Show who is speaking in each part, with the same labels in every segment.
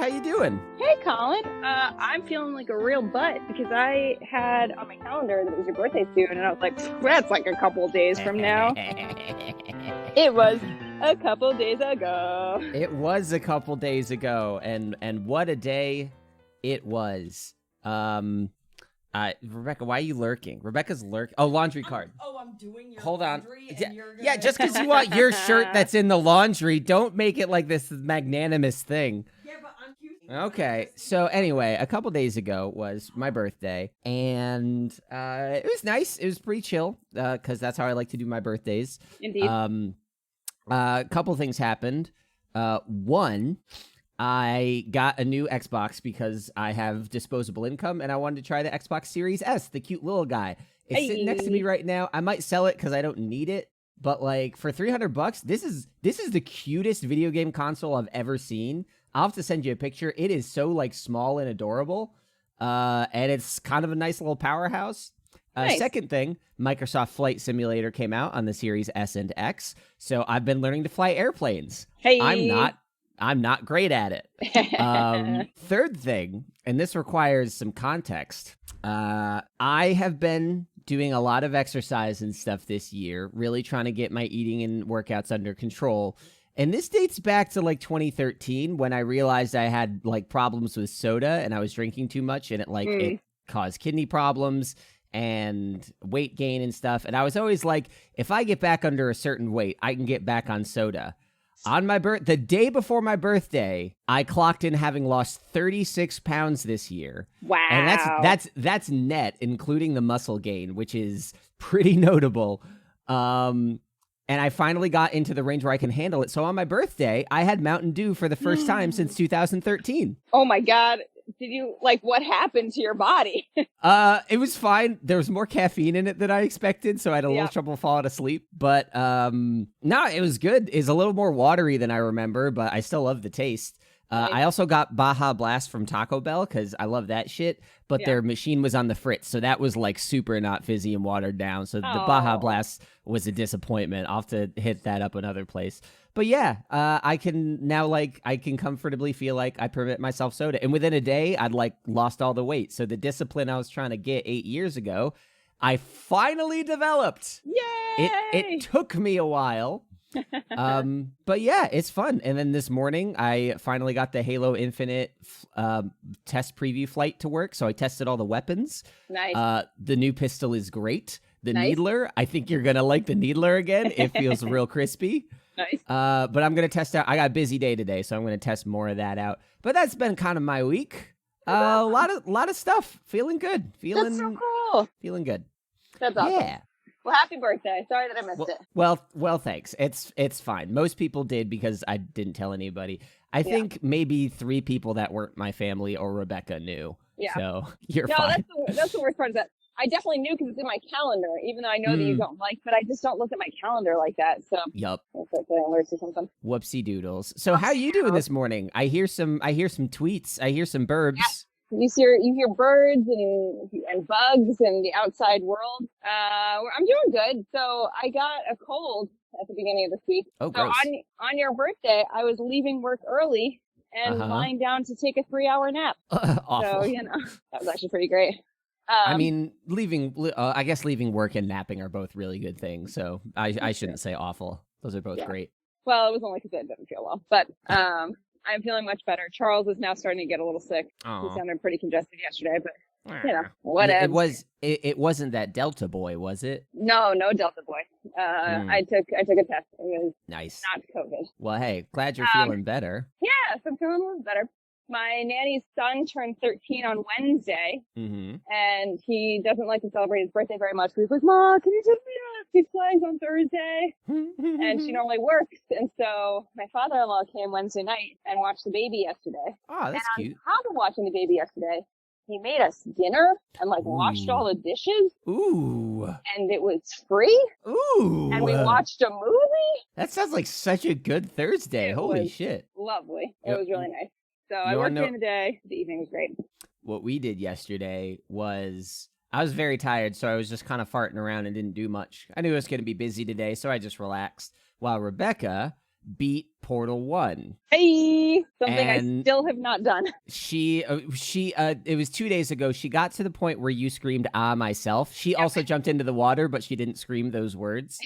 Speaker 1: you doing?
Speaker 2: Hey, Colin. I'm feeling like a real butt because I had on my calendar that it was your birthday soon, and I was like, that's like a couple days from now. It was a couple days ago.
Speaker 1: It was a couple days ago, and what a day it was. Rebecca, why are you lurking? Rebecca's lurking. Oh, laundry card.
Speaker 3: I'm doing your
Speaker 1: Hold
Speaker 3: laundry.
Speaker 1: on.
Speaker 3: And you're gonna...
Speaker 1: Yeah, just because you want your shirt that's in the laundry, don't make it like this magnanimous thing.
Speaker 3: Yeah, but I'm cute.
Speaker 1: Okay, so anyway, a couple days ago was my birthday, and it was nice. It was pretty chill, because that's how I like to do my birthdays.
Speaker 2: Indeed.
Speaker 1: A couple things happened. One, I got a new Xbox because I have disposable income, and I wanted to try the Xbox Series S, the cute little guy. It's sitting next to me right now. I might sell it because I don't need it, but like for $300, this is the cutest video game console I've ever seen. I'll have to send you a picture. It is so like small and adorable, and it's kind of a nice little powerhouse.
Speaker 2: Nice.
Speaker 1: Second thing, Microsoft Flight Simulator came out on the Series S and X, so I've been learning to fly airplanes.
Speaker 2: Hey.
Speaker 1: I'm not great at it. Third thing, and this requires some context, I have been doing a lot of exercise and stuff this year, really trying to get my eating and workouts under control. And this dates back to like 2013 when I realized I had like problems with soda and I was drinking too much, and it caused kidney problems and weight gain and stuff. And I was always like, if I get back under a certain weight, I can get back on soda. On my the day before my birthday, I clocked in having lost 36 pounds this year.
Speaker 2: Wow.
Speaker 1: And that's net, including the muscle gain, which is pretty notable. And I finally got into the range where I can handle it. So on my birthday, I had Mountain Dew for the first time since 2013.
Speaker 2: Oh my God. Did you, like, what happened to your body?
Speaker 1: It was fine. There was more caffeine in it than I expected, so I had a little trouble falling asleep. But no, it was good. It's a little more watery than I remember, but I still love the taste.
Speaker 2: Nice.
Speaker 1: I also got Baja Blast from Taco Bell because I love that shit, but their machine was on the fritz, so that was like super not fizzy and watered down. So the Baja Blast was a disappointment. I'll have to hit that up another place. But yeah, I can now I can comfortably feel like I permit myself soda. And within a day, I'd like lost all the weight. So the discipline I was trying to get 8 years ago, I finally developed.
Speaker 2: Yay!
Speaker 1: It took me a while. But yeah, it's fun. And then this morning, I finally got the Halo Infinite test preview flight to work. So I tested all the weapons.
Speaker 2: Nice.
Speaker 1: The new pistol is great. The
Speaker 2: Nice.
Speaker 1: Needler, I think you're gonna like the Needler again. It feels real crispy.
Speaker 2: Nice.
Speaker 1: But I'm gonna test out. I got a busy day today, so I'm gonna test more of that out. But that's been kind of my week. A lot of stuff. Feeling good.
Speaker 2: That's so cool.
Speaker 1: Feeling good.
Speaker 2: That's awesome.
Speaker 1: Yeah.
Speaker 2: Well, happy birthday. Sorry that I missed it.
Speaker 1: Well, thanks. It's fine. Most people did because I didn't tell anybody. I think maybe 3 people that weren't my family or Rebecca knew. Yeah. So you're fine.
Speaker 2: That's the worst part is that I definitely knew because it's in my calendar, even though I know that you don't like, but I just don't look at my calendar like that. So
Speaker 1: yup.
Speaker 2: It's like alerts or something.
Speaker 1: Whoopsie doodles. So how you doing this morning? I hear some tweets. I hear some burbs.
Speaker 2: Yeah. You hear birds and bugs and the outside world. I'm doing good. So I got a cold at the beginning of this week.
Speaker 1: Oh, gross.
Speaker 2: So on your birthday, I was leaving work early and lying down to take a 3-hour nap.
Speaker 1: Awful.
Speaker 2: So, that was actually pretty great.
Speaker 1: I mean, I guess leaving work and napping are both really good things. So I shouldn't say awful. Those are both great.
Speaker 2: Well, it was only because I didn't feel well, but I'm feeling much better. Charles is now starting to get a little sick. He sounded pretty congested yesterday, but whatever.
Speaker 1: It wasn't that Delta boy, was it?
Speaker 2: No Delta boy. I took a test. It was
Speaker 1: nice.
Speaker 2: Not COVID.
Speaker 1: Well, hey, glad you're feeling better.
Speaker 2: Yeah, so I'm feeling a little better. My nanny's son turned 13 on Wednesday, and he doesn't like to celebrate his birthday very much. He's like, "Ma, can you take me to Six Flags on Thursday?" And she normally works, and so my father-in-law came Wednesday night and watched the baby yesterday.
Speaker 1: Oh, that's cute.
Speaker 2: On top of watching the baby yesterday, he made us dinner and washed all the dishes.
Speaker 1: Ooh.
Speaker 2: And it was free.
Speaker 1: Ooh.
Speaker 2: And we watched a movie.
Speaker 1: That sounds like such a good Thursday. Holy shit.
Speaker 2: Lovely. It was really nice. So I worked during the day. The evening was great.
Speaker 1: What we did yesterday was I was very tired, so I was just kind of farting around and didn't do much. I knew it was going to be busy today, so I just relaxed. While Rebecca beat Portal 1.
Speaker 2: Hey, something
Speaker 1: And
Speaker 2: I still have not done.
Speaker 1: It was 2 days ago. She got to the point where you screamed, "Ah, myself." She also jumped into the water, but she didn't scream those words.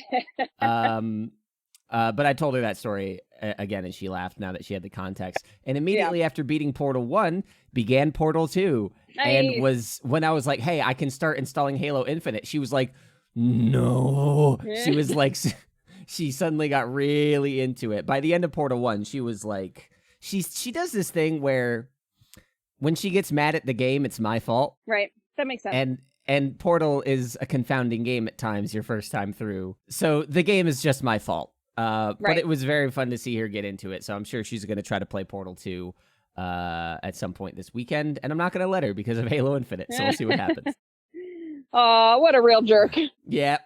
Speaker 1: But I told her that story again, and she laughed now that she had the context. And immediately after beating Portal 1, began Portal 2.
Speaker 2: Nice.
Speaker 1: And was when I was like, hey, I can start installing Halo Infinite. She was like, no. She was like, she suddenly got really into it. By the end of Portal 1, she was like, she does this thing where when she gets mad at the game, it's my fault.
Speaker 2: Right. That makes sense.
Speaker 1: And Portal is a confounding game at times your first time through. So the game is just my fault. But it was very fun to see her get into it. So I'm sure she's going to try to play Portal 2 at some point this weekend. And I'm not going to let her because of Halo Infinite. So we'll see what happens.
Speaker 2: Oh, what a real jerk.
Speaker 1: Yeah.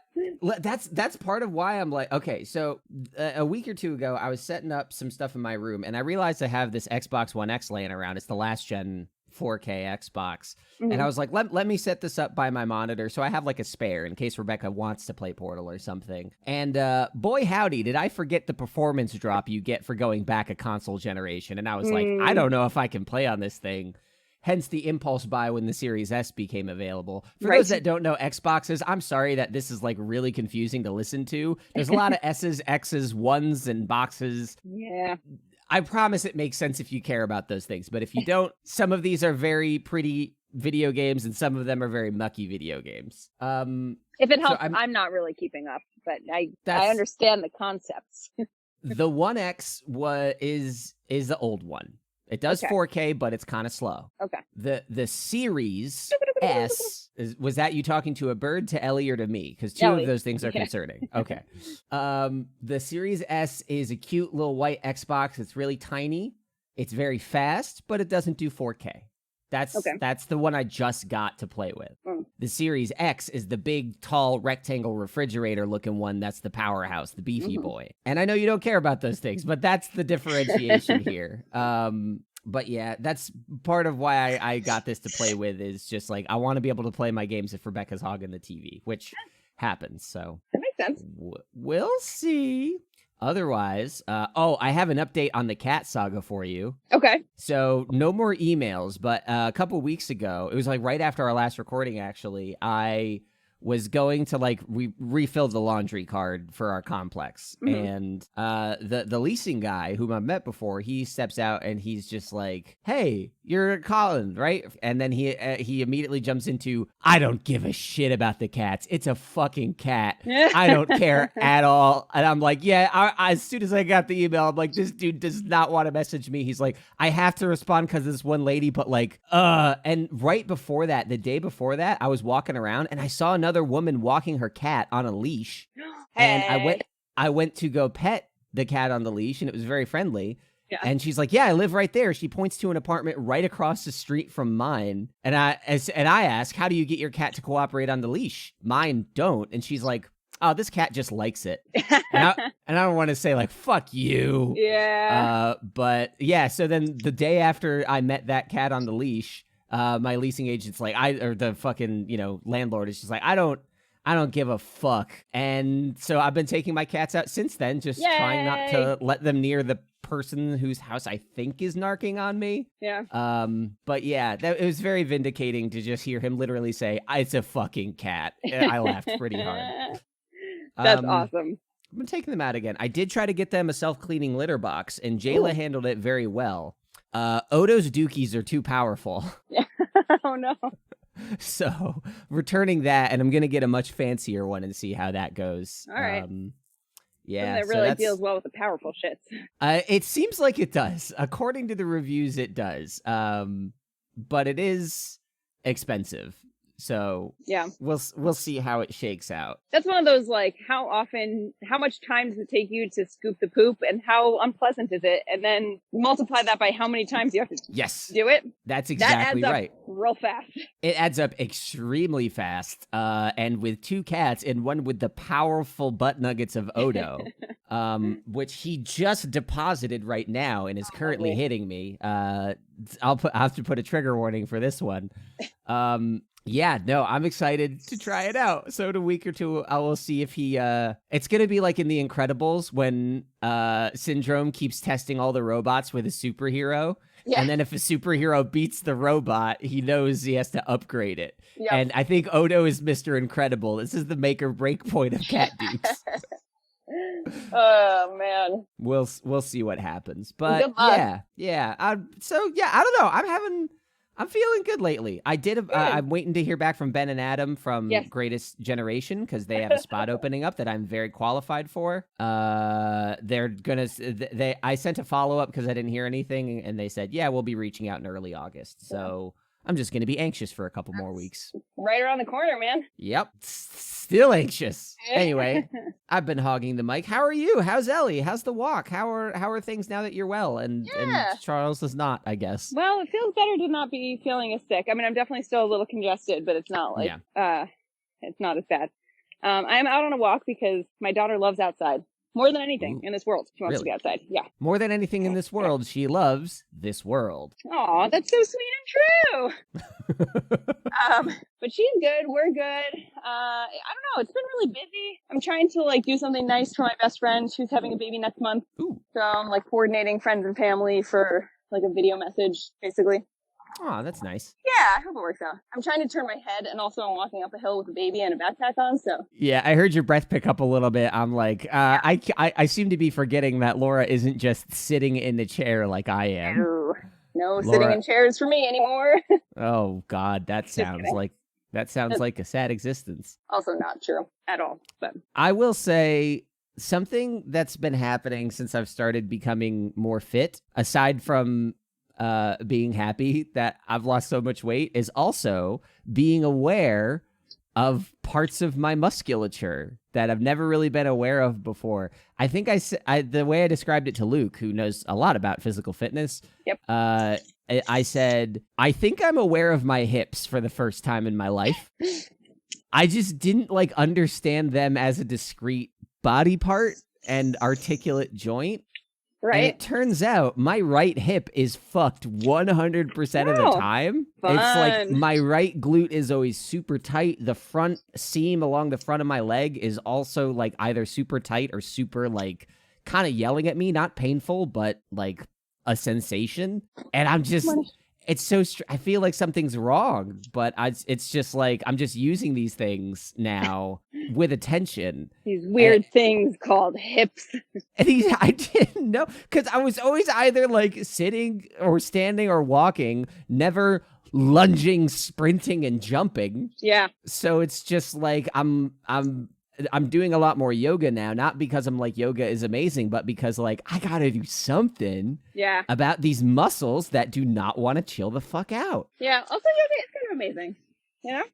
Speaker 1: That's part of why I'm like, okay, so a week or two ago, I was setting up some stuff in my room. And I realized I have this Xbox One X laying around. It's the last gen 4K Xbox. Mm-hmm. And I was like, let me set this up by my monitor so I have like a spare in case Rebecca wants to play Portal or something. And boy howdy, did I forget the performance drop you get for going back a console generation. And I was like, I don't know if I can play on this thing. Hence the impulse buy when the Series S became available. For those that don't know Xboxes, I'm sorry that this is like really confusing to listen to. There's a lot of S's, X's, ones, and boxes.
Speaker 2: Yeah.
Speaker 1: I promise it makes sense if you care about those things. But if you don't, some of these are very pretty video games and some of them are very mucky video games.
Speaker 2: If it helps, I'm not really keeping up, but I understand the concepts.
Speaker 1: The 1X is the old one. It does 4K, but it's kind of slow. Okay. The Series S, was that you talking to a bird, to Ellie, or to me? Because two of those things are concerning. Okay. The Series S is a cute little white Xbox. It's really tiny. It's very fast, but it doesn't do 4K. That's the one I just got to play with. The Series X is the big, tall, rectangle refrigerator-looking one. That's the powerhouse, the beefy boy. And I know you don't care about those things, but that's the differentiation here. But yeah, that's part of why I got this to play with is just like, I want to be able to play my games if Rebecca's hogging the TV, which happens. So
Speaker 2: that makes sense.
Speaker 1: We'll see. Otherwise, I have an update on the cat saga for you.
Speaker 2: Okay.
Speaker 1: So no more emails, but a couple weeks ago, it was like right after our last recording, actually, I was going to like refill the laundry card for our complex. And the leasing guy whom I've met before, he steps out and he's just like, hey, you're Colin, right? And then he immediately jumps into, I don't give a shit about the cats. It's a fucking cat. I don't care at all. And I'm like, yeah, as soon as I got the email, I'm like, this dude does not want to message me. He's like, I have to respond because this one lady, but like, and right before that, the day before that, I was walking around and I saw another woman walking her cat on a leash. And I went to go pet the cat on the leash and it was very friendly. Yeah. And she's like, yeah, I live right there. She points to an apartment right across the street from mine. And I ask, how do you get your cat to cooperate on the leash? Mine don't. And she's like, oh, this cat just likes it. and I don't want to say like, fuck you.
Speaker 2: Yeah.
Speaker 1: But yeah, so then the day after I met that cat on the leash, my leasing agent's like, the fucking, landlord is just like, I don't give a fuck. And so I've been taking my cats out since then, just trying not to let them near the person whose house I think is narking on me.
Speaker 2: Yeah.
Speaker 1: But yeah, it was very vindicating to just hear him literally say, it's a fucking cat. I laughed pretty hard.
Speaker 2: That's awesome.
Speaker 1: I'm taking them out again. I did try to get them a self-cleaning litter box, and Jayla handled it very well. Odo's dookies are too powerful.
Speaker 2: Oh, no.
Speaker 1: So returning that, and I'm going to get a much fancier one and see how that goes.
Speaker 2: All right.
Speaker 1: Yeah.
Speaker 2: It really deals well with the powerful shits.
Speaker 1: It seems like it does. According to the reviews, it does. But it is expensive. So yeah, we'll see how it shakes out.
Speaker 2: That's one of those, like, how much time does it take you to scoop the poop and how unpleasant is it? And then multiply that by how many times you have to do it.
Speaker 1: That's exactly right.
Speaker 2: Real fast.
Speaker 1: It adds up extremely fast. And with two cats and one with the powerful butt nuggets of Odo, which he just deposited right now and is currently hitting me. I'll have to put a trigger warning for this one. Yeah, no, I'm excited to try it out. So in a week or two, I will see if he, it's going to be like in The Incredibles when Syndrome keeps testing all the robots with a superhero. Yeah. And then if a superhero beats the robot, he knows he has to upgrade it. Yep. And I think Odo is Mr. Incredible. This is the make or break point of Cat Dukes.
Speaker 2: Oh man,
Speaker 1: we'll see what happens. But yeah. I don't know. I'm feeling good lately. I'm waiting to hear back from Ben and Adam from Greatest Generation because they have a spot opening up that I'm very qualified for. They're gonna. I sent a follow up because I didn't hear anything, and they said, "Yeah, we'll be reaching out in early August." So I'm just gonna be anxious for a couple more weeks.
Speaker 2: Right around the corner, man.
Speaker 1: Yep. Still anxious. Anyway, I've been hogging the mic. How are you? How's Ellie? How's the walk? How are things now that you're well and Charles is not, I guess?
Speaker 2: Well, it feels better to not be feeling as sick. I mean, I'm definitely still a little congested, but it's not like it's not as bad. I'm out on a walk because my daughter loves outside. More than anything in this world. She wants to be outside. Yeah.
Speaker 1: More than anything in this world, she loves this world.
Speaker 2: Aw, that's so sweet and true. But she's good. We're good. I don't know. It's been really busy. I'm trying to like do something nice for my best friend who's having a baby next month. Ooh. So I'm like coordinating friends and family for like a video message, basically.
Speaker 1: Oh, that's nice.
Speaker 2: Yeah, I hope it works out. I'm trying to turn my head, and also I'm walking up a hill with a baby and a backpack on, so.
Speaker 1: Yeah, I heard your breath pick up a little bit. I'm like, I seem to be forgetting that Laura isn't just sitting in the chair like I am.
Speaker 2: No sitting in chairs for me anymore.
Speaker 1: Oh, God, that sounds like a sad existence.
Speaker 2: Also not true at all. But
Speaker 1: I will say something that's been happening since I've started becoming more fit, aside from being happy that I've lost so much weight, is also being aware of parts of my musculature that I've never really been aware of before. I think the way I described it to Luke, who knows a lot about physical fitness, I said, I think I'm aware of my hips for the first time in my life. I just didn't like understand them as a discrete body part and articulate joint. Right. And it turns out my right hip is fucked 100% of the time. Fun. It's like my right glute is always super tight. The front seam along the front of my leg is also like either super tight or super like kind of yelling at me. Not painful, but like a sensation. And I'm just... It's so I feel like something's wrong, but it's just like I'm just using these things now with attention.
Speaker 2: These weird things called hips.
Speaker 1: And I didn't know because I was always either like sitting or standing or walking, never lunging, sprinting, and jumping.
Speaker 2: Yeah.
Speaker 1: So it's just like I'm doing a lot more yoga now, not because I'm like yoga is amazing, but because like I gotta do something about these muscles that do not want to chill the fuck out.
Speaker 2: Yeah. Also, yoga is kind of amazing. You know,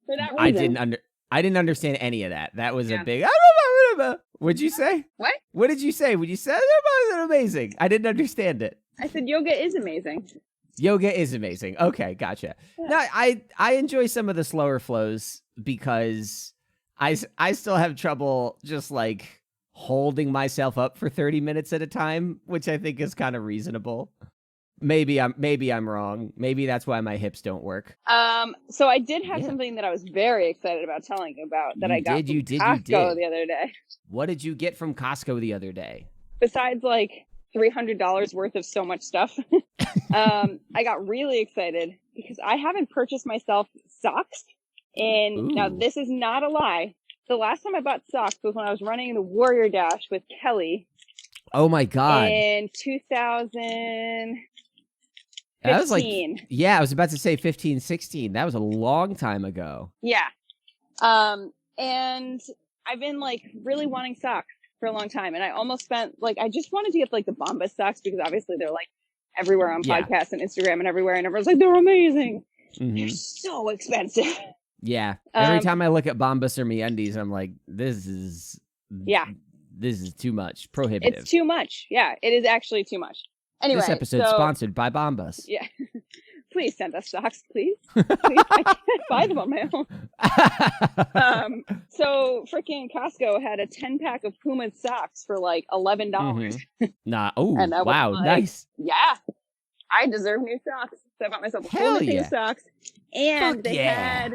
Speaker 2: for that reason.
Speaker 1: I didn't understand any of that. That was a big. What'd you say?
Speaker 2: What?
Speaker 1: What did you say? When you said it was amazing, I didn't understand it.
Speaker 2: I said yoga is amazing.
Speaker 1: Yoga is amazing. Okay, gotcha. Yeah. No, I enjoy some of the slower flows because I still have trouble just like holding myself up for 30 minutes at a time, which I think is kind of reasonable. Maybe I'm wrong. Maybe that's why my hips don't work.
Speaker 2: So I did have something that I was very excited about telling you about that I got from Costco the other day.
Speaker 1: What did you get from Costco the other day?
Speaker 2: Besides like $300 worth of so much stuff, I got really excited because I haven't purchased myself socks. And now this is not a lie. The last time I bought socks was when I was running the Warrior Dash with Kelly.
Speaker 1: Oh my God.
Speaker 2: In 2015.
Speaker 1: That was like, I was about to say 15, 16. That was a long time ago.
Speaker 2: Yeah. And I've been like really wanting socks for a long time. And I almost spent like, I just wanted to get like the Bombas socks because obviously they're like everywhere on podcasts and Instagram and everywhere. And everyone's like, they're amazing. Mm-hmm. They're so expensive.
Speaker 1: Yeah. Every time I look at Bombas or MeUndies, I'm like, this is too much. Prohibitive.
Speaker 2: It's too much. Yeah, it is actually too much. Anyway,
Speaker 1: this episode's sponsored by Bombas.
Speaker 2: Yeah. Please send us socks, please. I can't buy them on my own. So freaking Costco had a 10-pack of Puma's socks for like $11.
Speaker 1: Mm-hmm. Nah. Oh, wow.
Speaker 2: Like,
Speaker 1: nice.
Speaker 2: Yeah. I deserve new socks. So I bought myself a
Speaker 1: Hell
Speaker 2: whole new thing
Speaker 1: yeah.
Speaker 2: of socks. And
Speaker 1: Fuck
Speaker 2: they
Speaker 1: yeah.
Speaker 2: had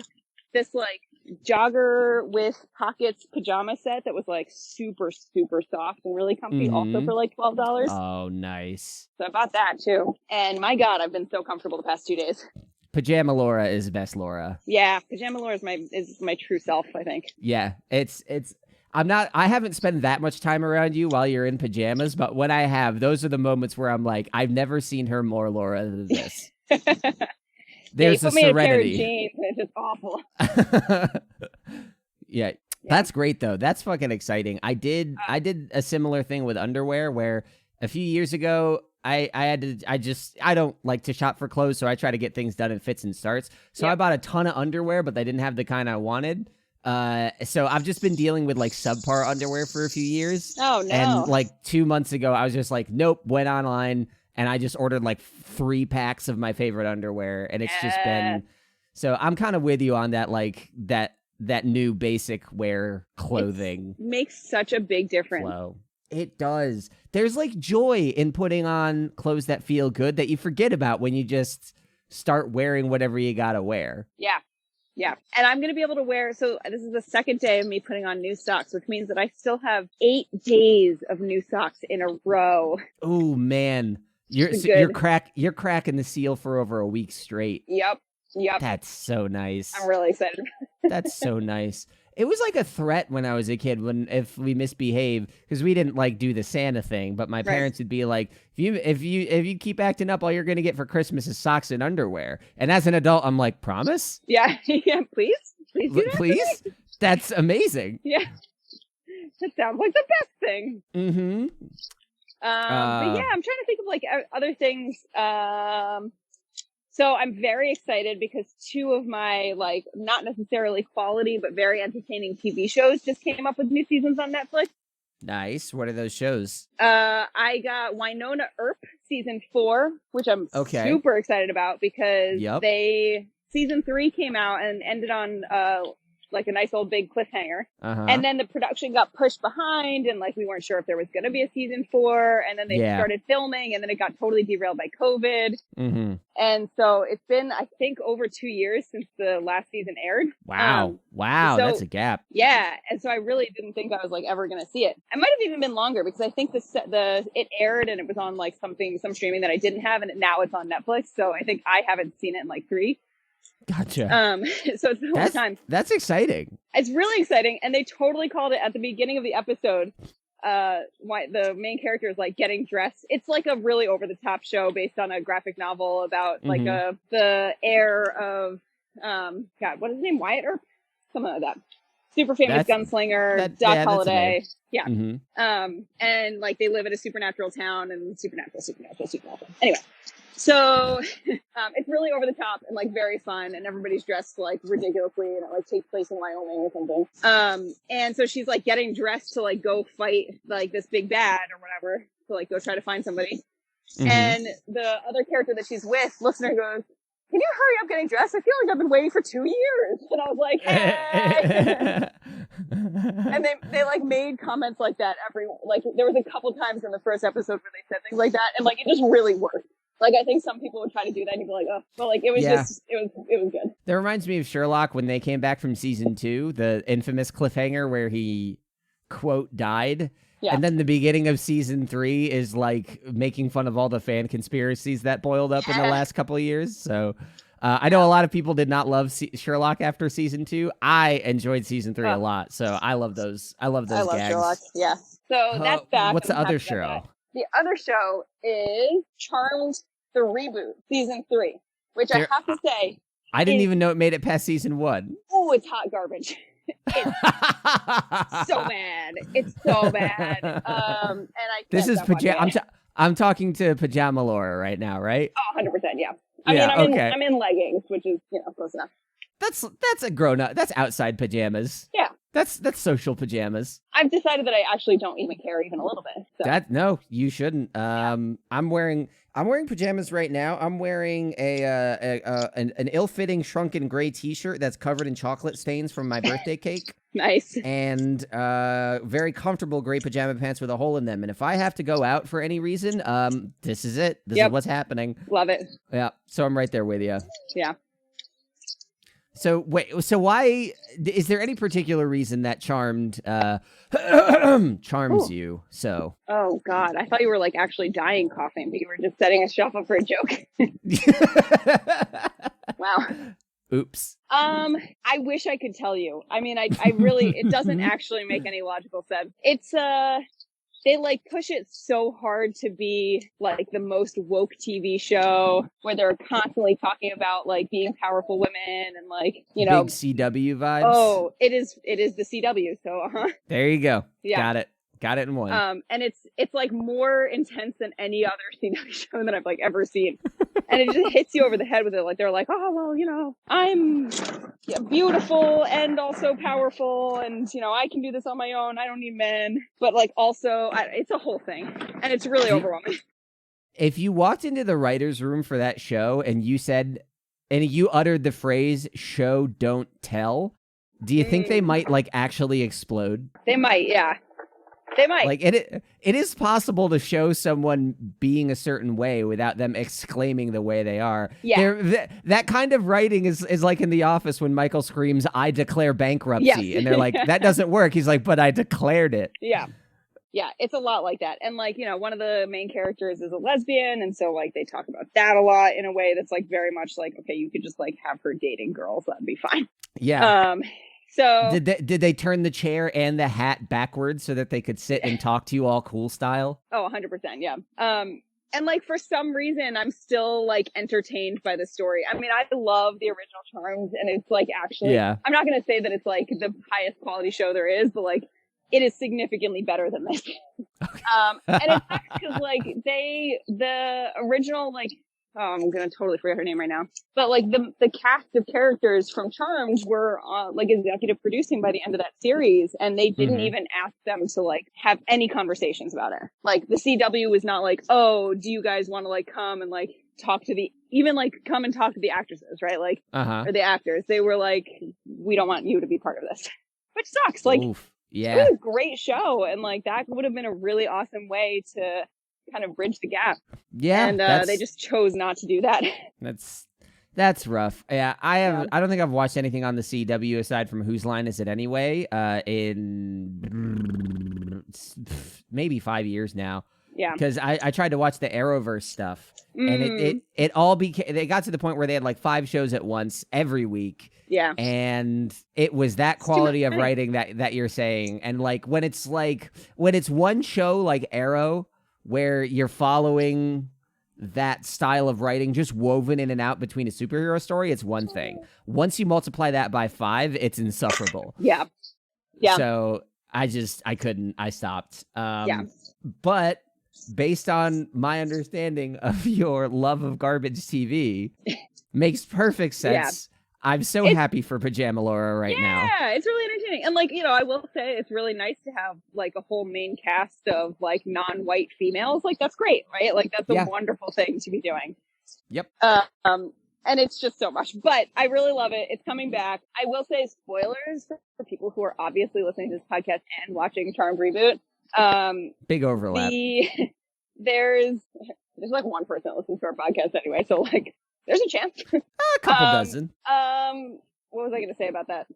Speaker 2: this like jogger with pockets pajama set that was like super, super soft and really comfy, also for like $12.
Speaker 1: Oh, nice.
Speaker 2: So I bought that too. And my God, I've been so comfortable the past 2 days.
Speaker 1: Pajama Laura is best Laura.
Speaker 2: Yeah, Pajama Laura is my true self, I think.
Speaker 1: Yeah, I haven't spent that much time around you while you're in pajamas, but when I have, those are the moments where I'm like, I've never seen her more Laura than this. There's a serenity.
Speaker 2: You put me in a pair of jeans, and it's just awful.
Speaker 1: Yeah. That's great though. That's fucking exciting. I did a similar thing with underwear where a few years ago I don't like to shop for clothes, so I try to get things done in fits and starts. So I bought a ton of underwear, but they didn't have the kind I wanted. So I've just been dealing with like subpar underwear for a few years.
Speaker 2: Oh no.
Speaker 1: And like 2 months ago, I was just like, nope, went online and I just ordered like 3 packs of my favorite underwear. And it's just been, so I'm kind of with you on that, like that new basic wear clothing.
Speaker 2: It makes such a big difference.
Speaker 1: Flow. It does. There's like joy in putting on clothes that feel good that you forget about when you just start wearing whatever you gotta wear.
Speaker 2: Yeah. Yeah. And I'm going to be able to wear, so this is the second day of me putting on new socks, which means that I still have 8 days of new socks in a row.
Speaker 1: Oh man. You're cracking the seal for over a week straight.
Speaker 2: Yep.
Speaker 1: That's so nice.
Speaker 2: I'm really excited.
Speaker 1: That's so nice. It was like a threat when I was a kid if we misbehave, because we didn't like do the Santa thing, but my parents would be like, if you keep acting up, all you're gonna get for Christmas is socks and underwear. And as an adult, I'm like, promise?
Speaker 2: Yeah, please do that.
Speaker 1: Please? That's amazing.
Speaker 2: Yeah. That sounds like the best thing.
Speaker 1: Mm-hmm.
Speaker 2: But yeah, I'm trying to think of like other things. So I'm very excited because 2 of my, like, not necessarily quality, but very entertaining TV shows just came up with new seasons on Netflix.
Speaker 1: Nice. What are those shows?
Speaker 2: I got Winona Earp season 4, which I'm super excited about because season 3 came out and ended on, like a nice old big cliffhanger. And then the production got pushed behind and like we weren't sure if there was going to be a season 4, and then they started filming and then it got totally derailed by COVID. And so it's been, I think, over 2 years since the last season aired.
Speaker 1: Wow. So, that's a gap.
Speaker 2: Yeah. And so I really didn't think I was like ever going to see it. It might have even been longer because I think it aired and it was on like some streaming that I didn't have, and now it's on Netflix. So I think I haven't seen it in like 3.
Speaker 1: Gotcha.
Speaker 2: So it's been a long time.
Speaker 1: That's exciting.
Speaker 2: It's really exciting. And they totally called it at the beginning of the episode. Why the main character is like getting dressed. It's like a really over the top show based on a graphic novel about like the heir of, God, what is his name? Wyatt Earp? Something like that. Super famous gunslinger, Doc Holliday. Yeah. And like they live in a supernatural town and supernatural. Anyway. So, it's really over the top and like very fun, and everybody's dressed like ridiculously, and it like takes place in Wyoming or something. And so she's like getting dressed to like go fight like this big bad or whatever, to like go try to find somebody. And the other character that she's with looks at her and goes, "Can you hurry up getting dressed? I feel like I've been waiting for 2 years." And I was like, "Hey." And they like made comments like that like there was a couple times in the first episode where they said things like that, and like it just really worked. Like, I think some people would try to do that and you'd be like, oh, but like, it was just, it was good.
Speaker 1: That reminds me of Sherlock when they came back from season 2, the infamous cliffhanger where he, quote, died. Yeah. And then the beginning of season 3 is like making fun of all the fan conspiracies that boiled up in the last couple of years. So I know a lot of people did not love Sherlock after season 2. I enjoyed season 3 a lot. So I love those. I love gags.
Speaker 2: Sherlock. Yeah. So that's back.
Speaker 1: What's the other show?
Speaker 2: The other show is Charmed the Reboot, season 3, which I have to say,
Speaker 1: I didn't even know it made it past season 1.
Speaker 2: Oh, it's hot garbage. It's so bad. It's so bad. And I
Speaker 1: this is I'm talking to Pajama Laura right now, right?
Speaker 2: Oh, 100%, yeah. I mean, I'm in leggings, which is, close enough.
Speaker 1: That's a grown up. That's outside pajamas.
Speaker 2: Yeah.
Speaker 1: That's social pajamas.
Speaker 2: I've decided that I actually don't even care even a little bit. So.
Speaker 1: No, you shouldn't. I'm wearing, I'm wearing pajamas right now. I'm wearing an ill-fitting shrunken gray T-shirt that's covered in chocolate stains from my birthday cake.
Speaker 2: Nice.
Speaker 1: And very comfortable gray pajama pants with a hole in them. And if I have to go out for any reason, this is it. This is what's happening.
Speaker 2: Love it.
Speaker 1: Yeah. So I'm right there with you.
Speaker 2: Yeah.
Speaker 1: So wait. So why is there any particular reason that Charmed charms you? So.
Speaker 2: Oh God, I thought you were like actually dying coughing, but you were just setting us up for a joke. Wow.
Speaker 1: Oops.
Speaker 2: I wish I could tell you. I mean, I really, it doesn't actually make any logical sense. It's, they like push it so hard to be like the most woke TV show where they're constantly talking about like being powerful women and like, you know.
Speaker 1: Big CW vibes.
Speaker 2: Oh, it is the CW. So,
Speaker 1: There you go.
Speaker 2: Yeah.
Speaker 1: Got it in one.
Speaker 2: And it's like more intense than any other CW show that I've like ever seen. And it just hits you over the head with it. Like, they're like, oh, well, you know, I'm beautiful and also powerful. And, you know, I can do this on my own. I don't need men. But like, also, it's a whole thing. And it's really overwhelming.
Speaker 1: If you walked into the writer's room for that show and you uttered the phrase, show, don't tell, do you think they might like actually explode?
Speaker 2: They might, yeah. They might.
Speaker 1: Like it is possible to show someone being a certain way without them exclaiming the way they are.
Speaker 2: Yeah.
Speaker 1: That kind of writing is like in The Office when Michael screams, "I declare bankruptcy."
Speaker 2: Yes.
Speaker 1: And they're like, that doesn't work. He's like, but I declared it.
Speaker 2: Yeah. Yeah, it's a lot like that. And like, you know, one of the main characters is a lesbian. And so like they talk about that a lot in a way that's like very much like, okay, you could just like have her dating girls. That'd be fine.
Speaker 1: Yeah.
Speaker 2: So
Speaker 1: did they turn the chair and the hat backwards so that they could sit and talk to you all cool style?
Speaker 2: Oh, 100%. Yeah. And like for some reason, I'm still like entertained by the story. I mean, I love the original Charmed, and it's like actually, I'm not going to say that it's like the highest quality show there is, but like it is significantly better than this. And it's because like the original like. Oh, I'm gonna totally forget her name right now. But like the cast of characters from Charmed were like executive producing by the end of that series, and they didn't even ask them to like have any conversations about it. Like the CW was not like, oh, do you guys want to like come and like talk to come and talk to the actresses, right? Like or the actors. They were like, we don't want you to be part of this, which sucks. Like,
Speaker 1: yeah,
Speaker 2: it was a great show, and like that would have been a really awesome way to kind of bridge the gap.
Speaker 1: Yeah,
Speaker 2: and they just chose not to do that.
Speaker 1: That's rough. Yeah, I don't think I've watched anything on the CW aside from Whose Line Is It Anyway? In maybe 5 years now.
Speaker 2: Yeah,
Speaker 1: because I tried to watch the Arrowverse stuff, and it all became. They got to the point where they had like 5 shows at once every week.
Speaker 2: Yeah,
Speaker 1: and it was that quality of writing that you're saying, and like when it's one show like Arrow, where you're following that style of writing just woven in and out between a superhero story, it's one thing. Once you multiply that by 5, it's insufferable.
Speaker 2: Yeah.
Speaker 1: So I couldn't. I stopped. But based on my understanding of your love of garbage TV, makes perfect sense. Yeah. I'm so happy for Pajama Laura right now.
Speaker 2: Yeah, it's really entertaining. And like, you know, I will say it's really nice to have like a whole main cast of like non-white females. Like that's great, right? Like that's a wonderful thing to be doing.
Speaker 1: Yep.
Speaker 2: And it's just so much. But I really love it. It's coming back. I will say spoilers for people who are obviously listening to this podcast and watching Charmed Reboot.
Speaker 1: Big overlap.
Speaker 2: There's like one person that listens to our podcast anyway, so like there's a chance.
Speaker 1: A couple dozen.
Speaker 2: What was I going to say about that?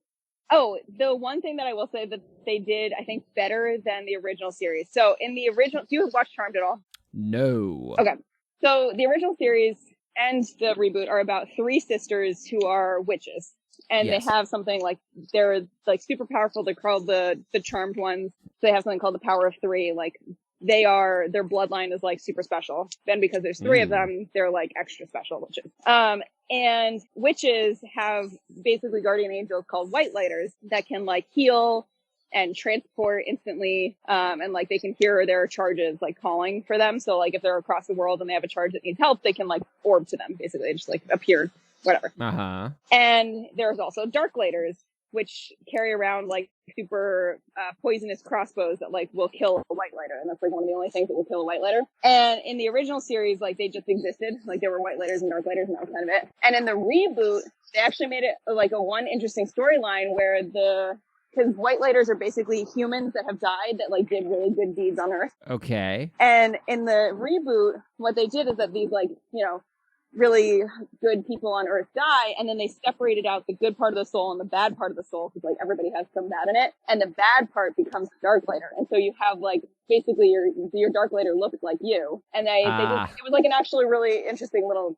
Speaker 2: Oh, the one thing that I will say that they did, I think, better than the original series. So in the original, do you watch Charmed at all?
Speaker 1: No.
Speaker 2: Okay. So the original series and the reboot are about 3 sisters who are witches. And they have something like, they're like super powerful. They're called the Charmed ones. So they have something called the Power of 3. Like their bloodline is like super special. Then because there's 3 of them, they're like extra special witches. And witches have basically guardian angels called white lighters that can like heal and transport instantly. And like they can hear their charges like calling for them. So like if they're across the world and they have a charge that needs help, they can like orb to them. Basically, they just like appear, whatever.
Speaker 1: Uh-huh.
Speaker 2: And there's also dark lighters, which carry around like super poisonous crossbows that like will kill a white lighter, and that's like one of the only things that will kill a white lighter. And in the original series, like they just existed, like there were white lighters and dark lighters, and that was kind of it. And in the reboot, they actually made it like a one interesting storyline where because white lighters are basically humans that have died that like did really good deeds on Earth.
Speaker 1: Okay.
Speaker 2: And in the reboot, what they did is that these like, you know, really good people on Earth die, and then they separated out the good part of the soul and the bad part of the soul, because like everybody has some bad in it, and the bad part becomes dark lighter, and so you have like basically your dark lighter looks like you, and they just, it was like an actually really interesting little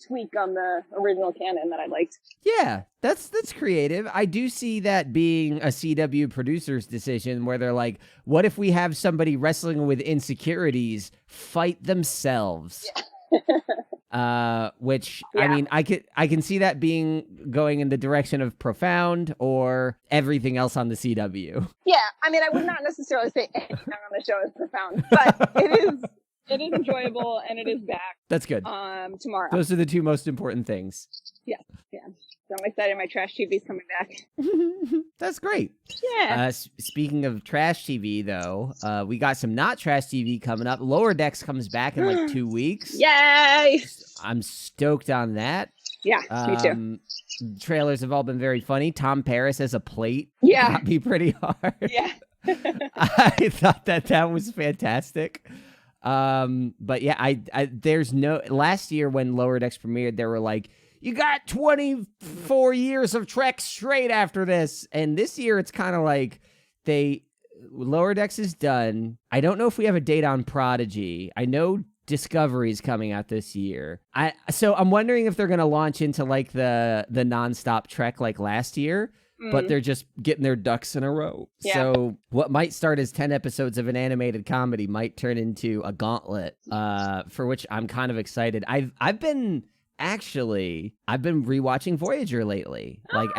Speaker 2: tweak on the original canon that I liked.
Speaker 1: Yeah, that's creative. I do see that being a CW producer's decision where they're like, what if we have somebody wrestling with insecurities fight themselves? Yeah. Which I mean, I can see that going in the direction of Profound or everything else on the CW.
Speaker 2: Yeah, I mean, I would not necessarily say anything on the show is Profound, but it is enjoyable, and it is back.
Speaker 1: That's good.
Speaker 2: Tomorrow.
Speaker 1: Those are the two most important things.
Speaker 2: Yeah. So I'm excited my trash TV's coming back.
Speaker 1: That's great.
Speaker 2: Yeah.
Speaker 1: Speaking of trash TV, though, we got some not trash TV coming up. Lower Decks comes back in like 2 weeks.
Speaker 2: Yay!
Speaker 1: I'm stoked on that.
Speaker 2: Yeah, me too.
Speaker 1: Trailers have all been very funny. Tom Paris as a plate got me pretty hard.
Speaker 2: Yeah.
Speaker 1: I thought that was fantastic. But yeah, I there's no, last year when Lower Decks premiered, there were like, you got 24 years of Trek straight after this. And this year it's kind of like Lower Decks is done. I don't know if we have a date on Prodigy. I know Discovery's coming out this year. So I'm wondering if they're going to launch into like the nonstop Trek like last year. But they're just getting their ducks in a row. Yeah. So what might start as 10 episodes of an animated comedy might turn into a gauntlet, for which I'm kind of excited. I've been rewatching Voyager lately, like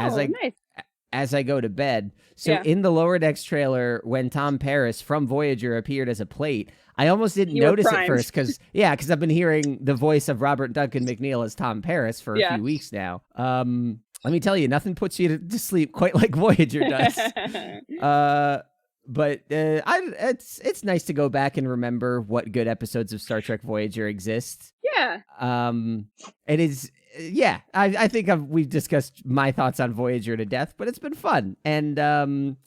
Speaker 1: as I go to bed. So in the Lower Decks trailer, when Tom Paris from Voyager appeared as a plate, I almost didn't notice it first because I've been hearing the voice of Robert Duncan McNeil as Tom Paris for a few weeks now. Let me tell you, nothing puts you to sleep quite like Voyager does. But it's nice to go back and remember what good episodes of Star Trek Voyager exist.
Speaker 2: Yeah.
Speaker 1: It is. Yeah, I think we've discussed my thoughts on Voyager to death, but it's been fun. And I'm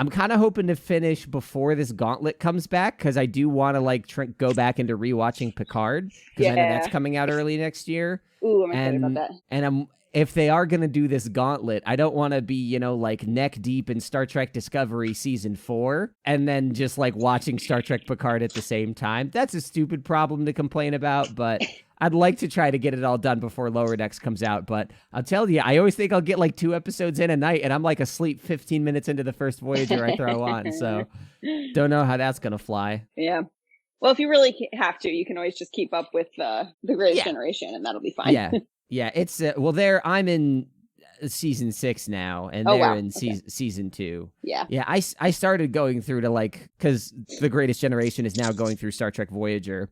Speaker 1: kind of hoping to finish before this gauntlet comes back, because I do want to like go back into rewatching Picard, because I know that's coming out early next year.
Speaker 2: Ooh, I'm excited about that.
Speaker 1: And if they are going to do this gauntlet, I don't want to be, like neck deep in Star Trek Discovery season 4 and then just like watching Star Trek Picard at the same time. That's a stupid problem to complain about, but I'd like to try to get it all done before Lower Decks comes out. But I'll tell you, I always think I'll get like 2 episodes in a night, and I'm like asleep 15 minutes into the first Voyager I throw on. So don't know how that's going to fly.
Speaker 2: Yeah. Well, if you really have to, you can always just keep up with the Greatest Generation, and that'll be fine.
Speaker 1: Yeah. Yeah, it's I'm in season 6 now, and they're in season 2.
Speaker 2: Yeah.
Speaker 1: Yeah, I started going through to like, because the Greatest Generation is now going through Star Trek Voyager.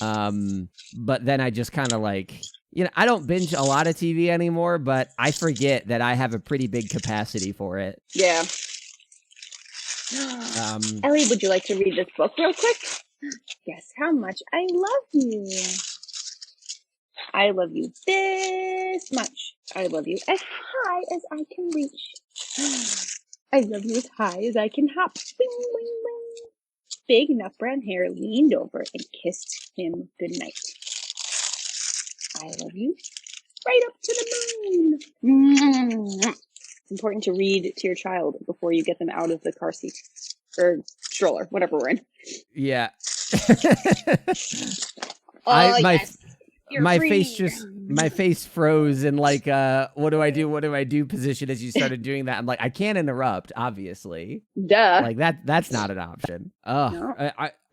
Speaker 1: But then I just kind of like, I don't binge a lot of TV anymore, but I forget that I have a pretty big capacity for it.
Speaker 2: Yeah. Ellie, would you like to read this book real quick? Guess how much I love you. I love you this much. I love you as high as I can reach. I love you as high as I can hop. Wing, wing, wing. Big enough brown hair leaned over and kissed him goodnight. I love you right up to the moon. It's important to read to your child before you get them out of the car seat or stroller, whatever we're in.
Speaker 1: Yeah.
Speaker 2: Yes.
Speaker 1: My face froze in like what do I do position as you started doing that. I'm like, I can't interrupt, obviously.
Speaker 2: Duh.
Speaker 1: Like that's not an option. Oh, no.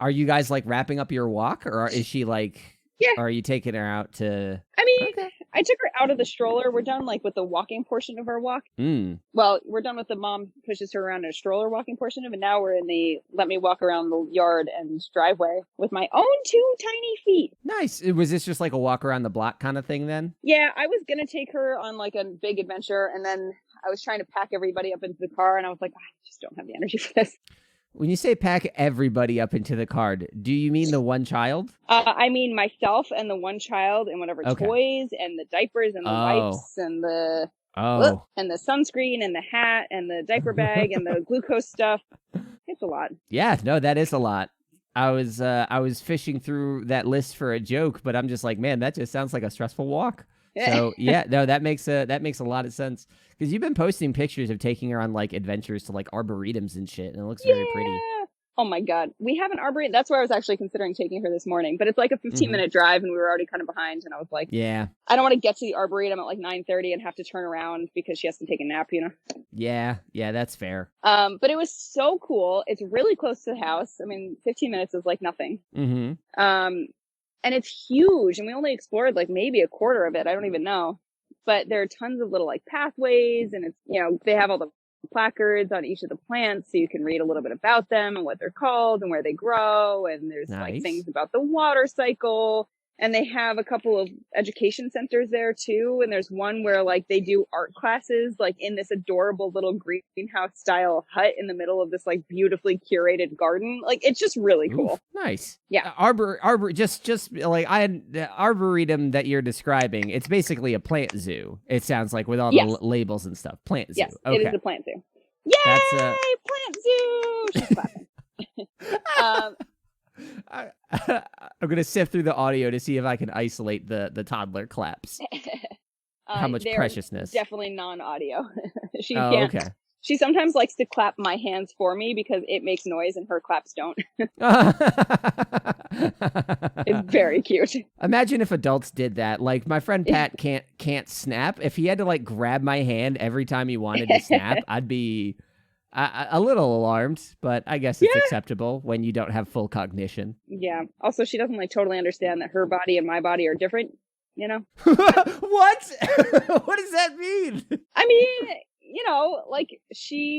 Speaker 1: Are you guys like wrapping up your walk, or is she like? Yeah. Or are you taking her out to?
Speaker 2: I mean, I took her out of the stroller. We're done like with the walking portion of our walk. Well, we're done with the mom pushes her around in a stroller walking portion of it. Now we're in the let me walk around the yard and driveway with my own 2 tiny feet.
Speaker 1: Nice. Was this just like a walk around the block kind of thing then?
Speaker 2: Yeah, I was going to take her on like a big adventure, and then I was trying to pack everybody up into the car, and I was like, I just don't have the energy for this.
Speaker 1: When you say pack everybody up into the car, do you mean the one child?
Speaker 2: I mean myself and the one child and whatever toys and the diapers and the wipes and the and the sunscreen and the hat and the diaper bag and the glucose stuff. It's a lot.
Speaker 1: Yeah, no, that is a lot. I was fishing through that list for a joke, but I'm just like, man, that just sounds like a stressful walk. So yeah, no, that makes a lot of sense, because you've been posting pictures of taking her on like adventures to like arboretums and shit, and it looks very pretty.
Speaker 2: Oh my God, we have an arboretum. That's where I was actually considering taking her this morning, but it's like a 15-minute drive, and we were already kind of behind. And I was like, I don't want to get to the arboretum at like 9:30 and have to turn around because she has to take a nap, you know? Yeah,
Speaker 1: that's fair.
Speaker 2: But it was so cool. It's really close to the house. I mean, 15 minutes is like nothing. And it's huge, and we only explored like maybe a quarter of it. I don't even know. But there are tons of little like pathways, and it's, you know, they have all the placards on each of the plants so you can read a little bit about them and what they're called and where they grow. And there's like things about the water cycle. And they have a couple of education centers there too. And there's one where like they do art classes like in this adorable little greenhouse style hut in the middle of this like beautifully curated garden. Like it's just really cool.
Speaker 1: Oof, nice.
Speaker 2: Yeah.
Speaker 1: Just like the arboretum that you're describing, it's basically a plant zoo. It sounds like, with all the labels and stuff. Plant zoo.
Speaker 2: Yes,
Speaker 1: okay.
Speaker 2: It is a plant zoo. Yay! Plant zoo! She's clapping.
Speaker 1: I'm gonna sift through the audio to see if I can isolate the toddler claps. How much preciousness?
Speaker 2: Definitely non-audio. She
Speaker 1: can't. Okay.
Speaker 2: She sometimes likes to clap my hands for me because it makes noise and her claps don't. It's very cute.
Speaker 1: Imagine if adults did that. Like my friend Pat can't snap. If he had to like grab my hand every time he wanted to snap, I'd be a little alarmed, but I guess it's acceptable when you don't have full cognition.
Speaker 2: Yeah. Also, she doesn't like totally understand that her body and my body are different, you know?
Speaker 1: What? What does that mean?
Speaker 2: I mean, you know, like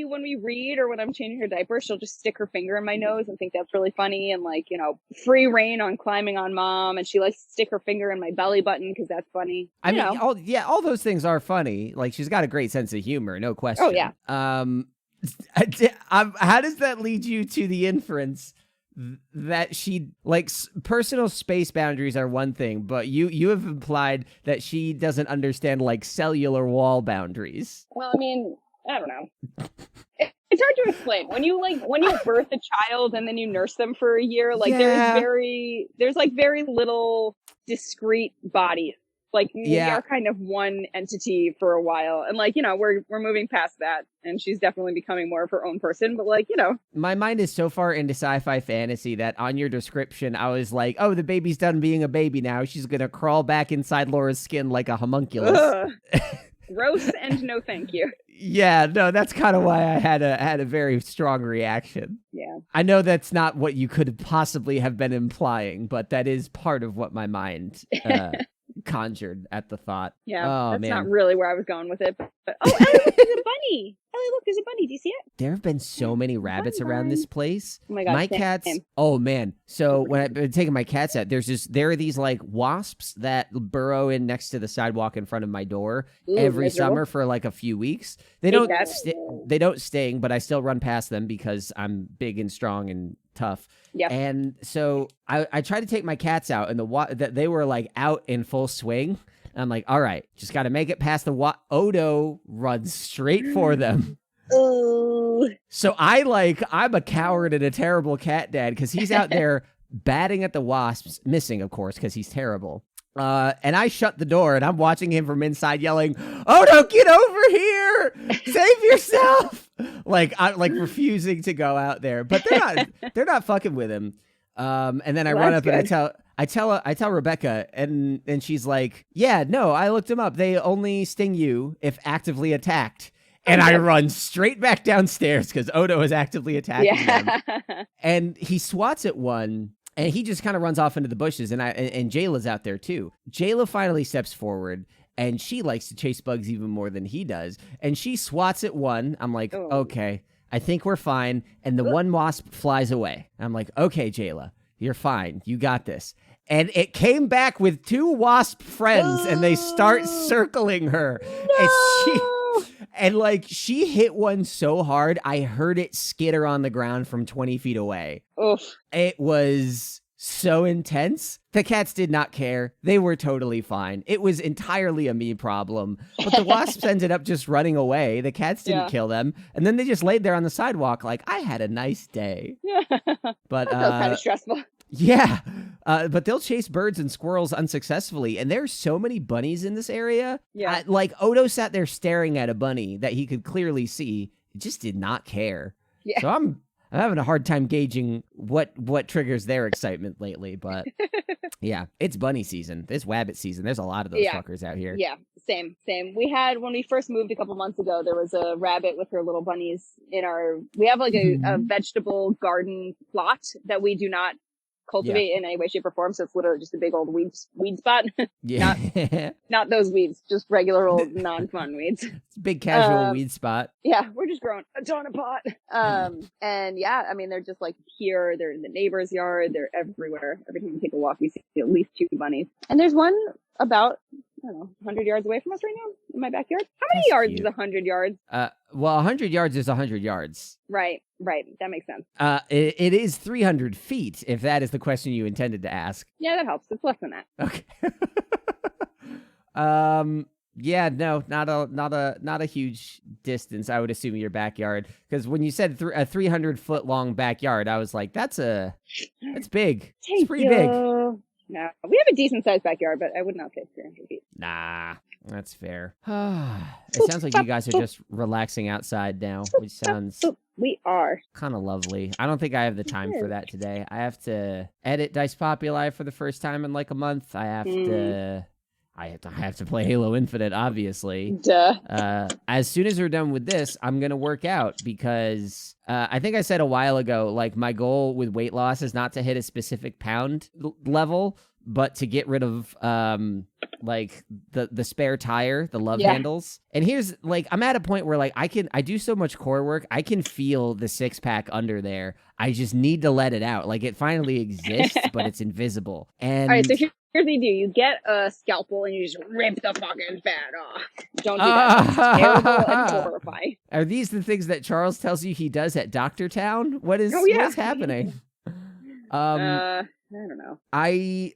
Speaker 2: when we read or when I'm changing her diaper, she'll just stick her finger in my nose and think that's really funny. And like, you know, free reign on climbing on mom. And she likes to stick her finger in my belly button because that's funny.
Speaker 1: I mean, all those things are funny. Like she's got a great sense of humor, no question.
Speaker 2: Oh, yeah.
Speaker 1: How does that lead you to the inference that she likes personal space boundaries are one thing, but you have implied that she doesn't understand like cellular wall boundaries?
Speaker 2: Well, I mean, I don't know. It's hard to explain. When you birth a child and then you nurse them for a year, like there's like very little discrete bodies. Like we are kind of one entity for a while, and like, you know, we're moving past that, and she's definitely becoming more of her own person. But like, you know,
Speaker 1: my mind is so far into sci-fi fantasy that on your description, I was like, oh, the baby's done being a baby now. She's gonna crawl back inside Laura's skin like a homunculus.
Speaker 2: Gross and no thank you.
Speaker 1: Yeah, no, that's kind of why I had a very strong reaction.
Speaker 2: Yeah.
Speaker 1: I know that's not what you could possibly have been implying, but that is part of what my mind conjured at the thought.
Speaker 2: Yeah, that's not really where I was going with it. But Ellie, look, there's a bunny. Ellie, look, there's a bunny. Do you see it?
Speaker 1: There have been so many rabbits around this place.
Speaker 2: Oh my God,
Speaker 1: my cats. Oh man. So when I've been taking my cats out, there are these like wasps that burrow in next to the sidewalk in front of my door every summer for like a few weeks. They don't sting, but I still run past them because I'm big and strong and tough.
Speaker 2: Yeah.
Speaker 1: And so I tried to take my cats out, and they were like out in full swing. I'm like, all right, just got to make it past the Odo runs straight for them.
Speaker 2: Ooh.
Speaker 1: So I'm a coward and a terrible cat dad because he's out there batting at the wasps, missing, of course, because he's terrible. And I shut the door, and I'm watching him from inside yelling, Odo, get over here! Save yourself! I'm refusing to go out there, but they're not fucking with him. And then I run up and I tell Rebecca, and she's like, yeah, no, I looked them up. They only sting you if actively attacked. And I run straight back downstairs because Odo is actively attacking them. And he swats at one, and he just kind of runs off into the bushes. And Jayla's out there too. Jayla finally steps forward, and she likes to chase bugs even more than he does. And she swats at one. I'm like, okay, I think we're fine. And the one wasp flies away. I'm like, okay, Jayla, you're fine. You got this. And it came back with 2 wasp friends, and they start circling her. And she hit one so hard, I heard it skitter on the ground from 20 feet away.
Speaker 2: Oof.
Speaker 1: It was so intense. The cats did not care. They were totally fine. It was entirely a me problem. But the wasps ended up just running away. The cats didn't kill them. And then they just laid there on the sidewalk like, I had a nice day. But
Speaker 2: that was kind of stressful.
Speaker 1: Yeah. But they'll chase birds and squirrels unsuccessfly. And there's so many bunnies in this area. Yeah. Odo sat there staring at a bunny that he could clearly see. He just did not care. Yeah. So I'm having a hard time gauging what triggers their excitement lately, but yeah, it's bunny season. It's wabbit season. There's a lot of those fuckers out here.
Speaker 2: Yeah, same. We had, when we first moved a couple months ago, there was a rabbit with her little bunnies we have a vegetable garden plot that we do not cultivate in any way, shape, or form. So it's literally just a big old weed spot.
Speaker 1: Yeah.
Speaker 2: not those weeds, just regular old non-fun weeds.
Speaker 1: It's a big casual weed spot.
Speaker 2: Yeah, we're just growing a ton of pot. And yeah, I mean, they're just here, they're in the neighbor's yard, they're everywhere. Every time we take a walk, we see at least 2 bunnies. And there's one about, I don't know, 100 yards away from us right now in my backyard. How many yards is 100 yards?
Speaker 1: Well, 100 yards is 100 yards.
Speaker 2: Right. That makes sense.
Speaker 1: It is 300 feet, if that is the question you intended to ask.
Speaker 2: Yeah, that helps. It's less than that.
Speaker 1: Okay. Yeah, no, not a huge distance. I would assume your backyard, because when you said a 300-foot long backyard, I was like, that's big. It's pretty big.
Speaker 2: No, we have a decent sized backyard, but I would not say 300 feet.
Speaker 1: Nah, that's fair. It sounds like you guys are just relaxing outside now, which sounds...
Speaker 2: We are.
Speaker 1: Kind of lovely. I don't think I have the time for that today. I have to edit Dice Populi for the first time in a month. I have to play Halo Infinite, obviously.
Speaker 2: Duh.
Speaker 1: As soon as we're done with this, I'm going to work out because I think I said a while ago, my goal with weight loss is not to hit a specific pound level, but to get rid of the spare tire, the love handles. And here's I'm at a point where I do so much core work, I can feel the 6-pack under there. I just need to let it out. It finally exists, but it's invisible. And
Speaker 2: all right, so here's what you do. You get a scalpel and you just rip the fucking fat off. Don't do that. It's terrible and horrifying.
Speaker 1: Are these the things that Charles tells you he does at Doctor Town? What is happening?
Speaker 2: I don't know.
Speaker 1: I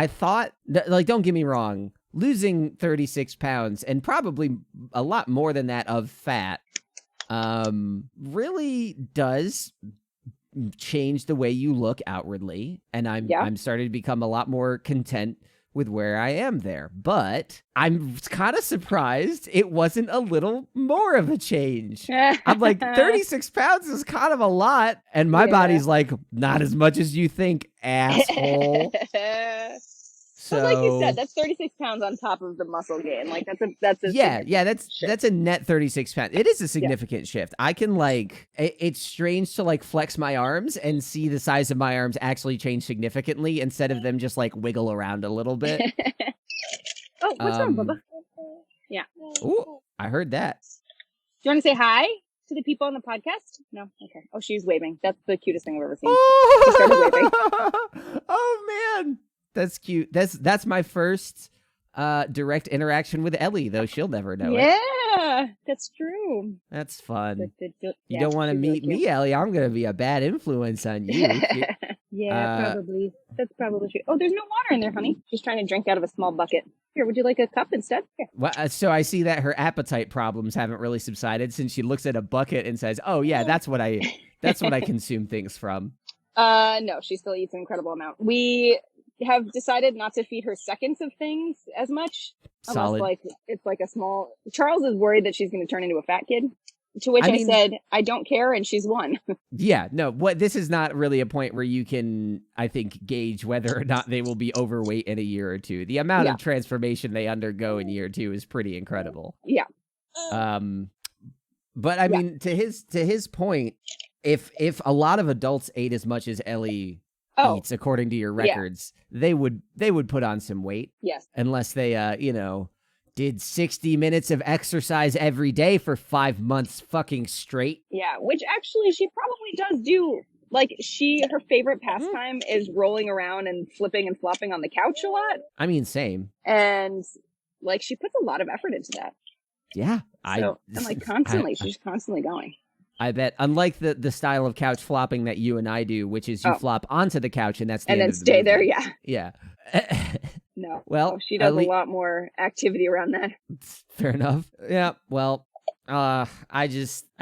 Speaker 1: thought, don't get me wrong, losing 36 pounds and probably a lot more than that of fat really does change the way you look outwardly. And I'm starting to become a lot more content with where I am there. But I'm kind of surprised it wasn't a little more of a change. I'm 36 pounds is kind of a lot. And my body's not as much as you think, asshole.
Speaker 2: So like you said, that's 36 pounds on top of the muscle gain. That's
Speaker 1: a net 36 pounds. It is a significant shift. I can it's strange to flex my arms and see the size of my arms actually change significantly instead of them just wiggle around a little bit.
Speaker 2: Oh, what's wrong, Bubba? Yeah.
Speaker 1: Ooh, I heard that.
Speaker 2: Do you want to say hi to the people on the podcast? No? Okay. Oh, she's waving. That's the cutest thing I've ever seen. She started waving.
Speaker 1: Oh, man. That's cute. That's my first direct interaction with Ellie, though she'll never know it.
Speaker 2: Yeah, that's true.
Speaker 1: That's fun. You don't want to meet me, Ellie. I'm going to be a bad influence on you.
Speaker 2: Yeah, probably. That's probably true. Oh, there's no water in there, honey. She's trying to drink out of a small bucket. Here, would you like a cup instead? Here.
Speaker 1: Well, so I see that her appetite problems haven't really subsided since she looks at a bucket and says, "Oh yeah, that's what I consume things from."
Speaker 2: No, she still eats an incredible amount. We have decided not to feed her seconds of things as much.
Speaker 1: Solid.
Speaker 2: Unless, it's a small... Charles is worried that she's going to turn into a fat kid. To which I said, I don't care, and she's one.
Speaker 1: Yeah, no, this is not really a point where you can, I think, gauge whether or not they will be overweight in a year or two. The amount of transformation they undergo in year 2 is pretty incredible.
Speaker 2: Yeah.
Speaker 1: But I mean, to his point, if a lot of adults ate as much as Ellie eats, according to your records, they would put on some weight.
Speaker 2: Yes.
Speaker 1: Unless they, did 60 minutes of exercise every day for 5 months fucking straight.
Speaker 2: Yeah, which actually she probably does do. Like, her favorite pastime is rolling around and flipping and flopping on the couch a lot.
Speaker 1: I mean, same.
Speaker 2: And, like, she puts a lot of effort into that.
Speaker 1: Yeah.
Speaker 2: So, and, like, she's constantly going.
Speaker 1: I bet. Unlike the style of couch flopping that you and I do, which is you flop onto the couch and that's the end of the
Speaker 2: stay there,
Speaker 1: movement.
Speaker 2: yeah.
Speaker 1: Yeah.
Speaker 2: No.
Speaker 1: Well,
Speaker 2: she does a lot more activity around that.
Speaker 1: Fair enough. Yeah. Well, I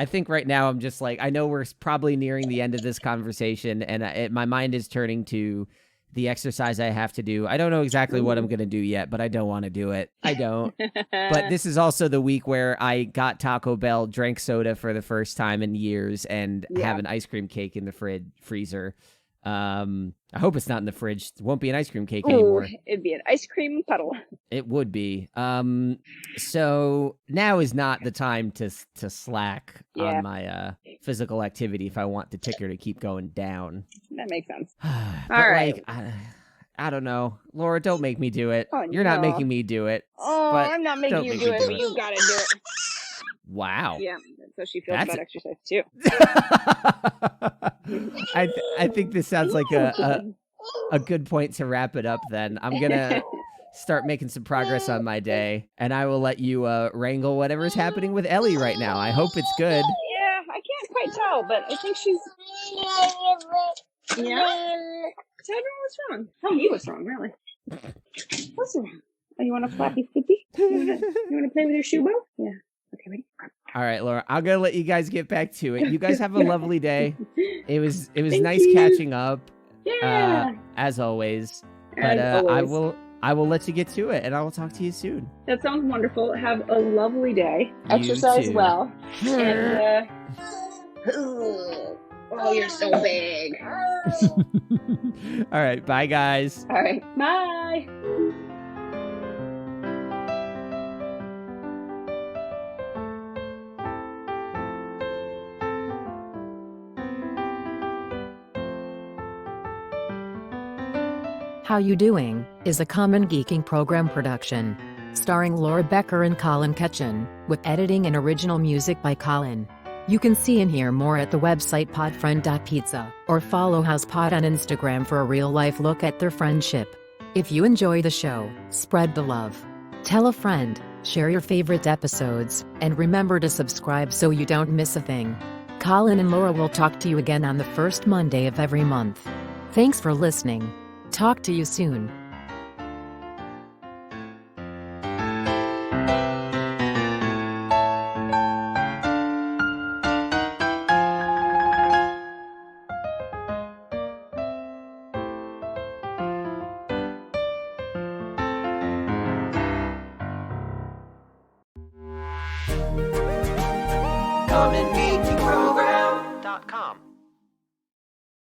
Speaker 1: think right now I'm just like, I know we're probably nearing the end of this conversation, and my mind is turning to the exercise I have to do. I don't know exactly what I'm going to do yet, but I don't want to do it. I don't. But this is also the week where I got Taco Bell, drank soda for the first time in years, and have an ice cream cake in the freezer. I hope it's not in the fridge. It won't be an ice cream cake anymore.
Speaker 2: It'd be an ice cream puddle.
Speaker 1: It would be. So now is not the time to slack on my physical activity if I want the ticker to keep going down.
Speaker 2: That makes sense.
Speaker 1: All right. Like, I don't know. Laura, don't make me do it. You're not making me do it.
Speaker 2: Oh, I'm not making you do it, but you gotta do it.
Speaker 1: Wow.
Speaker 2: Yeah, so she feels about exercise too.
Speaker 1: I think this sounds like a good point to wrap it up then. I'm going to start making some progress on my day, and I will let you wrangle whatever's happening with Ellie right now. I hope it's good.
Speaker 2: Yeah, I can't quite tell, but I think she's... Yeah? Tell everyone what's wrong. Tell me what's wrong, really. What's wrong? Oh, you want a flappy flippy? You want to play with your shoe bow? Yeah. Okay, ready?
Speaker 1: All right, Laura, I'm going to let you guys get back to it. You guys have a lovely day. It was
Speaker 2: Thank
Speaker 1: nice
Speaker 2: you.
Speaker 1: catching up.
Speaker 2: Yeah.
Speaker 1: As always. But I will let you get to it, and I will talk to you soon.
Speaker 2: That sounds wonderful. Have a lovely day.
Speaker 1: You
Speaker 2: Exercise
Speaker 1: too.
Speaker 2: well. And oh, you're so big.
Speaker 1: All right, bye guys.
Speaker 2: All right, bye.
Speaker 3: How You Doing is a Common Geeking program production. Starring Laura Becker and Colin Ketchen, with editing and original music by Colin. You can see and hear more at the website podfriend.pizza, or follow HousePod on Instagram for a real-life look at their friendship. If you enjoy the show, spread the love. Tell a friend, share your favorite episodes, and remember to subscribe so you don't miss a thing. Colin and Laura will talk to you again on the first Monday of every month. Thanks for listening. Talk to you soon.
Speaker 1: Common Geek.